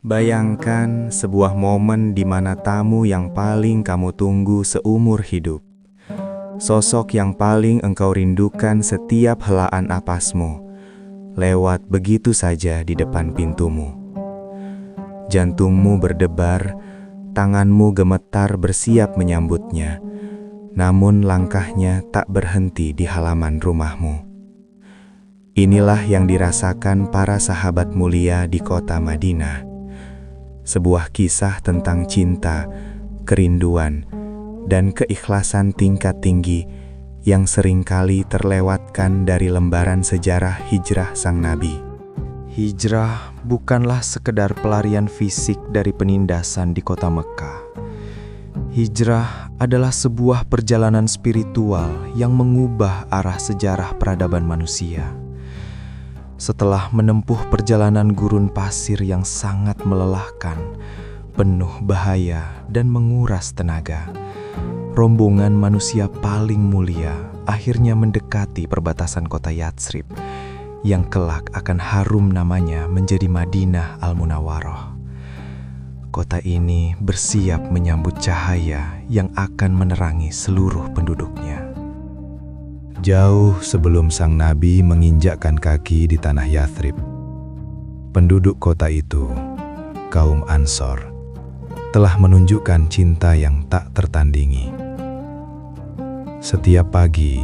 Bayangkan sebuah momen di mana tamu yang paling kamu tunggu seumur hidup. Sosok yang paling engkau rindukan setiap helaan napasmu, lewat begitu saja di depan pintumu. Jantungmu berdebar, tanganmu gemetar bersiap menyambutnya, namun langkahnya tak berhenti di halaman rumahmu. Inilah yang dirasakan para sahabat mulia di kota Madinah. Sebuah kisah tentang cinta, kerinduan, dan keikhlasan tingkat tinggi yang seringkali terlewatkan dari lembaran sejarah hijrah sang Nabi. Hijrah bukanlah sekedar pelarian fisik dari penindasan di kota Mekah. Hijrah adalah sebuah perjalanan spiritual yang mengubah arah sejarah peradaban manusia. Setelah menempuh perjalanan gurun pasir yang sangat melelahkan, penuh bahaya dan menguras tenaga, rombongan manusia paling mulia akhirnya mendekati perbatasan kota Yatsrib, yang kelak akan harum namanya menjadi Madinah Al-Munawwaroh. Kota ini bersiap menyambut cahaya yang akan menerangi seluruh penduduknya. Jauh sebelum sang Nabi menginjakkan kaki di tanah Yatsrib, penduduk kota itu, kaum Ansor, telah menunjukkan cinta yang tak tertandingi. Setiap pagi,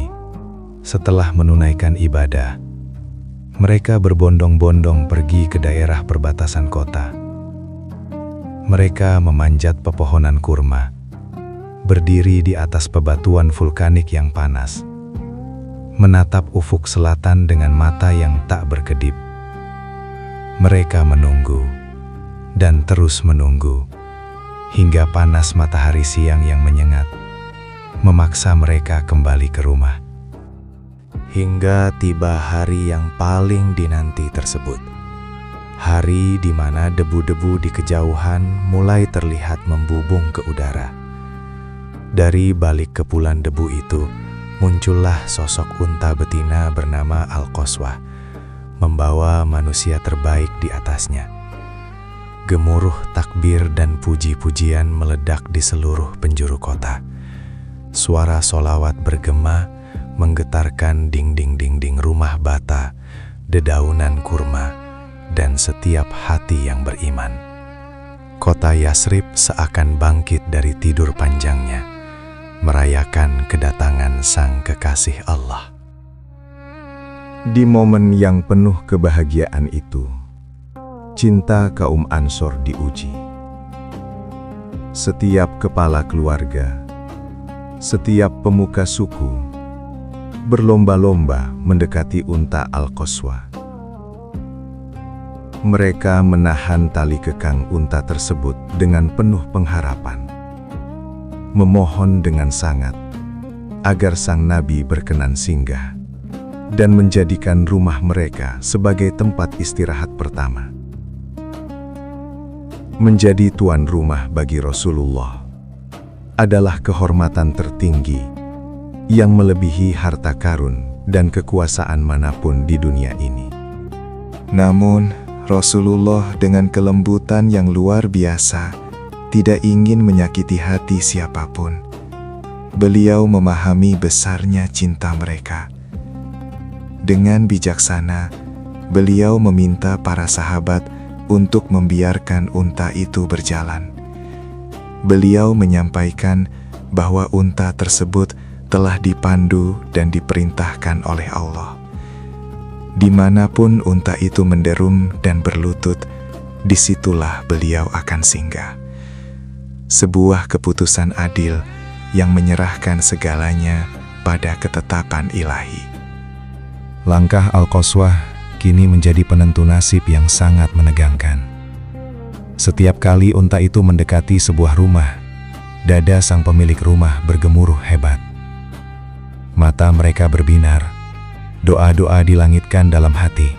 setelah menunaikan ibadah, mereka berbondong-bondong pergi ke daerah perbatasan kota. Mereka memanjat pepohonan kurma, berdiri di atas bebatuan vulkanik yang panas, menatap ufuk selatan dengan mata yang tak berkedip. Mereka menunggu dan terus menunggu hingga panas matahari siang yang menyengat memaksa mereka kembali ke rumah. Hingga tiba hari yang paling dinanti tersebut. Hari di mana debu-debu di kejauhan mulai terlihat membubung ke udara. Dari balik kepulan debu itu, muncullah sosok unta betina bernama Al-Qaswah, membawa manusia terbaik di atasnya. Gemuruh takbir dan puji-pujian meledak di seluruh penjuru kota. Suara solawat bergema, menggetarkan dinding-dinding rumah bata, dedaunan kurma, dan setiap hati yang beriman. Kota Yatsrib seakan bangkit dari tidur panjangnya, merayakan kedatangan sang kekasih Allah. Di momen yang penuh kebahagiaan itu, cinta kaum Ansor diuji. Setiap kepala keluarga, setiap pemuka suku, berlomba-lomba mendekati unta Al-Qaswah. Mereka menahan tali kekang unta tersebut dengan penuh pengharapan, memohon dengan sangat agar sang Nabi berkenan singgah dan menjadikan rumah mereka sebagai tempat istirahat pertama. Menjadi tuan rumah bagi Rasulullah adalah kehormatan tertinggi yang melebihi harta karun dan kekuasaan manapun di dunia ini. Namun, Rasulullah dengan kelembutan yang luar biasa tidak ingin menyakiti hati siapapun. Beliau memahami besarnya cinta mereka. Dengan bijaksana, beliau meminta para sahabat untuk membiarkan unta itu berjalan. Beliau menyampaikan bahwa unta tersebut telah dipandu dan diperintahkan oleh Allah. Dimanapun unta itu menderum dan berlutut, disitulah beliau akan singgah. Sebuah keputusan adil yang menyerahkan segalanya pada ketetapan ilahi. Langkah Al-Qaswah kini menjadi penentu nasib yang sangat menegangkan. Setiap kali unta itu mendekati sebuah rumah, dada sang pemilik rumah bergemuruh hebat. Mata mereka berbinar, doa-doa dilangitkan dalam hati,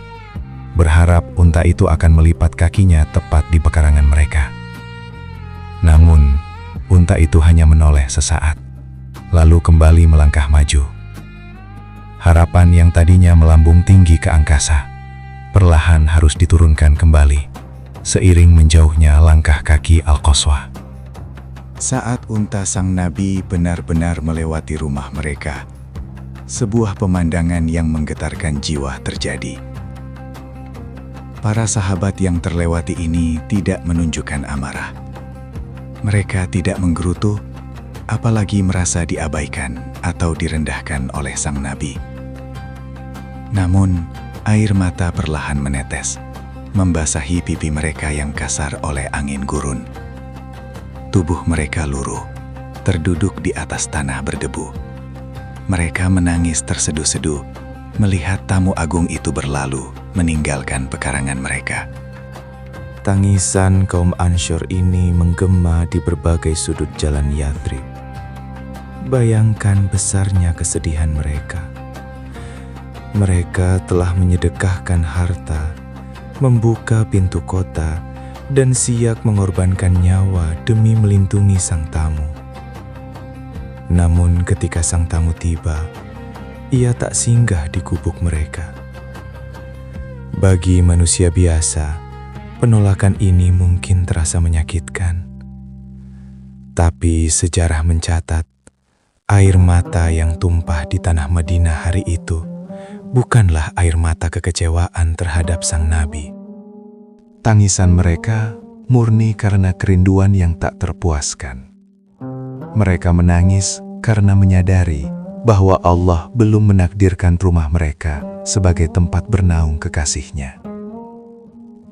berharap unta itu akan melipat kakinya tepat di pekarangan mereka. Namun, unta itu hanya menoleh sesaat, lalu kembali melangkah maju. Harapan yang tadinya melambung tinggi ke angkasa, perlahan harus diturunkan kembali, seiring menjauhnya langkah kaki Al-Qaswah. Saat unta sang nabi benar-benar melewati rumah mereka, sebuah pemandangan yang menggetarkan jiwa terjadi. Para sahabat yang terlewati ini tidak menunjukkan amarah. Mereka tidak menggerutu, apalagi merasa diabaikan atau direndahkan oleh sang nabi. Namun, air mata perlahan menetes, membasahi pipi mereka yang kasar oleh angin gurun. Tubuh mereka luruh, terduduk di atas tanah berdebu. Mereka menangis terseduh-seduh, melihat tamu agung itu berlalu, meninggalkan pekarangan mereka. Tangisan kaum Ansyar ini menggema di berbagai sudut jalan Yathrib. Bayangkan besarnya kesedihan mereka. Mereka telah menyedekahkan harta, membuka pintu kota, dan siap mengorbankan nyawa demi melindungi sang tamu. Namun ketika sang tamu tiba, ia tak singgah di gubuk mereka. Bagi manusia biasa, penolakan ini mungkin terasa menyakitkan. Tapi sejarah mencatat, air mata yang tumpah di tanah Madinah hari itu bukanlah air mata kekecewaan terhadap sang nabi. Tangisan mereka murni karena kerinduan yang tak terpuaskan. Mereka menangis karena menyadari bahwa Allah belum menakdirkan rumah mereka sebagai tempat bernaung kekasihnya.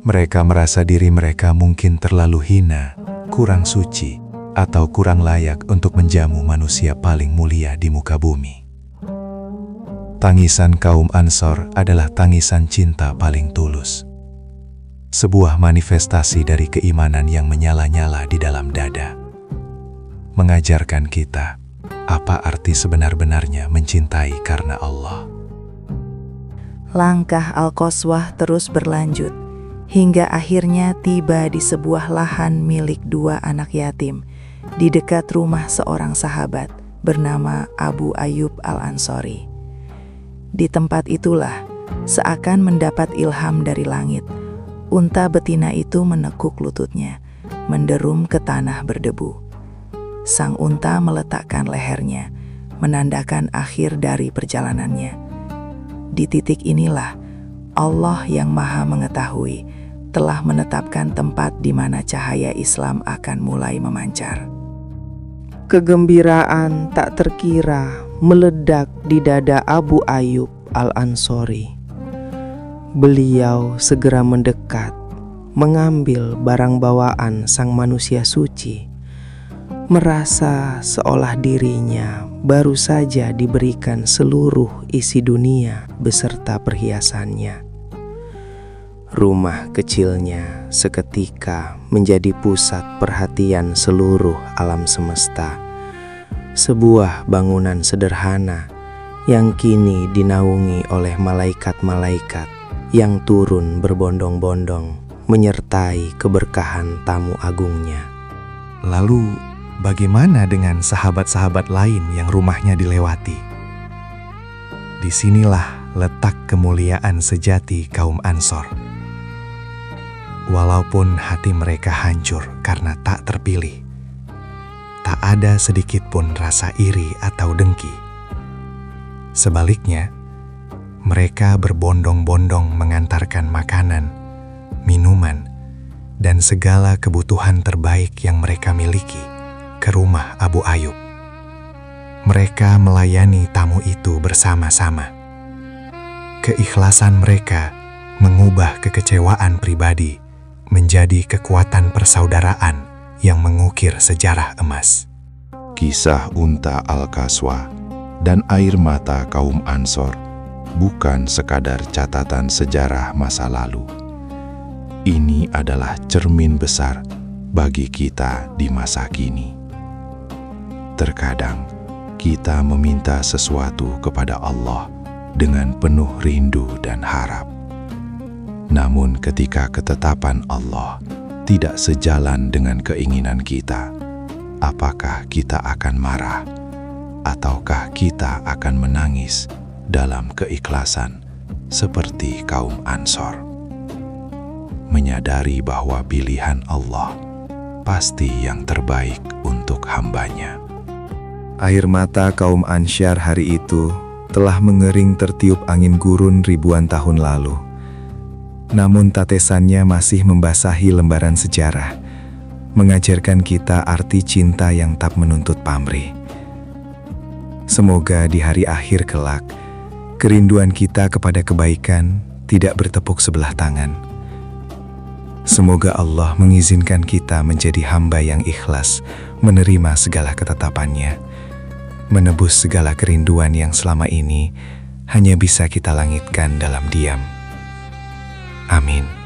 Mereka merasa diri mereka mungkin terlalu hina, kurang suci, atau kurang layak untuk menjamu manusia paling mulia di muka bumi. Tangisan kaum Ansor adalah tangisan cinta paling tulus. Sebuah manifestasi dari keimanan yang menyala-nyala di dalam dada. Mengajarkan kita apa arti sebenar-benarnya mencintai karena Allah. Langkah Al-Qaswah terus berlanjut, hingga akhirnya tiba di sebuah lahan milik 2 anak yatim, di dekat rumah seorang sahabat bernama Abu Ayyub Al-Ansori. Di tempat itulah, seakan mendapat ilham dari langit, unta betina itu menekuk lututnya, menderum ke tanah berdebu. Sang unta meletakkan lehernya, menandakan akhir dari perjalanannya. Di titik inilah, Allah yang Maha Mengetahui telah menetapkan tempat di mana cahaya Islam akan mulai memancar. Kegembiraan tak terkira meledak di dada Abu Ayyub Al-Ansori. Beliau segera mendekat, mengambil barang bawaan sang manusia suci, merasa seolah dirinya baru saja diberikan seluruh isi dunia beserta perhiasannya. Rumah kecilnya seketika menjadi pusat perhatian seluruh alam semesta. Sebuah bangunan sederhana yang kini dinaungi oleh malaikat-malaikat yang turun berbondong-bondong menyertai keberkahan tamu agungnya. Lalu, bagaimana dengan sahabat-sahabat lain yang rumahnya dilewati? Disinilah letak kemuliaan sejati kaum Ansor. Walaupun hati mereka hancur karena tak terpilih, tak ada sedikit pun rasa iri atau dengki. Sebaliknya, mereka berbondong-bondong mengantarkan makanan, minuman, dan segala kebutuhan terbaik yang mereka miliki ke rumah Abu Ayyub. Mereka melayani tamu itu bersama-sama. Keikhlasan mereka mengubah kekecewaan pribadi menjadi kekuatan persaudaraan yang mengukir sejarah emas. Kisah unta Al-Qaswah dan air mata kaum Ansor bukan sekadar catatan sejarah masa lalu. Ini adalah cermin besar bagi kita di masa kini. Terkadang kita meminta sesuatu kepada Allah dengan penuh rindu dan harap. Namun ketika ketetapan Allah tidak sejalan dengan keinginan kita, apakah kita akan marah ataukah kita akan menangis dalam keikhlasan seperti kaum Ansor? menyadari bahwa pilihan Allah pasti yang terbaik untuk hambanya. Air mata kaum Ansyar hari itu telah mengering tertiup angin gurun ribuan tahun lalu. Namun tetesannya masih membasahi lembaran sejarah, mengajarkan kita arti cinta yang tak menuntut pamrih. Semoga di hari akhir kelak, kerinduan kita kepada kebaikan tidak bertepuk sebelah tangan. Semoga Allah mengizinkan kita menjadi hamba yang ikhlas, menerima segala ketetapannya, menebus segala kerinduan yang selama ini hanya bisa kita langitkan dalam diam. Amin.